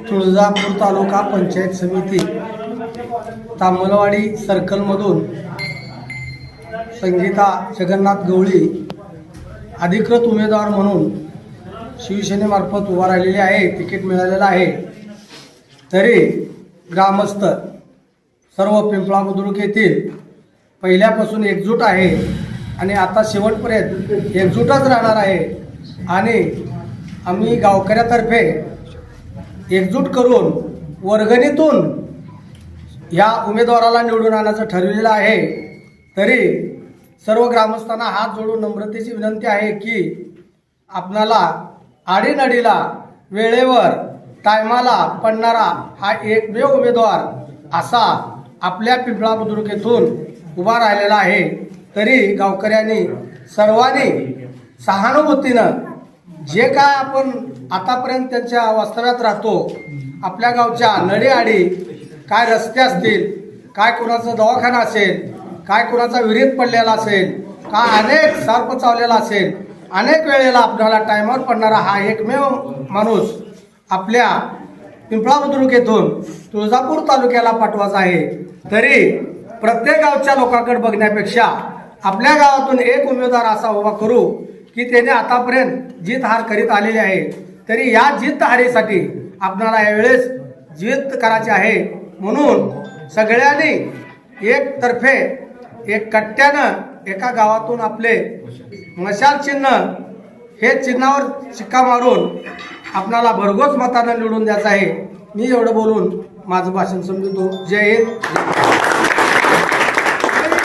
तुळजापूर तालुका पंचायत समिती तामलवाडी सर्कलमधून संगीता जगन्नाथ गवळी अधिकृत उमेदवार म्हणून शिवसेनेमार्फत उभा राहिलेली आहे. तिकीट मिळालेलं आहे. तरी ग्रामस्थ सर्व पिंपळा बुद्रुक येथील पहिल्यापासून एकजूट आहे आणि आता शेवटपर्यंत एकजूटच राहणार आहे. आणि आम्ही गावकऱ्यातर्फे एकजूट करून वर्गणीतून या उमेदवाराला निवडून आणायचं ठरविलेलं आहे. तरी सर्व ग्रामस्थांना हात जोडून नम्रतेची विनंती आहे की आपणाला आडीनडीला वेळेवर टायमाला पडणारा हा एकमेव उमेदवार असा आपल्या पिंपळा बुद्रुक येथून उभा राहिलेला आहे. तरी गावकऱ्यांनी सर्वांनी सहानुभूतीनं जे काय आपण आतापर्यंत त्यांच्या वास्तव्यात राहतो, आपल्या गावच्या नडीआडी काय रस्ते असतील, काय कोणाचा दवाखाना असेल, काय कोणाचा विहिरीत पडलेला असेल, काय अनेक सर्प चावलेला असेल, अनेक वेळेला आपल्याला टायमावर पडणारा हा एकमेव माणूस आपल्या पिंपळा बुद्रुक येथून तुळजापूर तालुक्याला पाठवायचा आहे. तरी प्रत्येक गावच्या लोकांकडे बघण्यापेक्षा आपल्या गावातून एक उमेदवार असा उभा करू की त्याने आतापर्यंत जीत हार करीत आलेली आहे. तरी या जीत हारीसाठी आपल्याला यावेळेस जीत करायची आहे. म्हणून सगळ्यांनी एकतर्फे एक कट्ट्यानं एका गावातून आपले मशाल चिन्ह हे चिन्हावर शिक्का मारून आपणाला भरघोस मतानं निवडून द्यायचं आहे. मी एवढं बोलून माझं भाषण संपवतो. जय हिंद.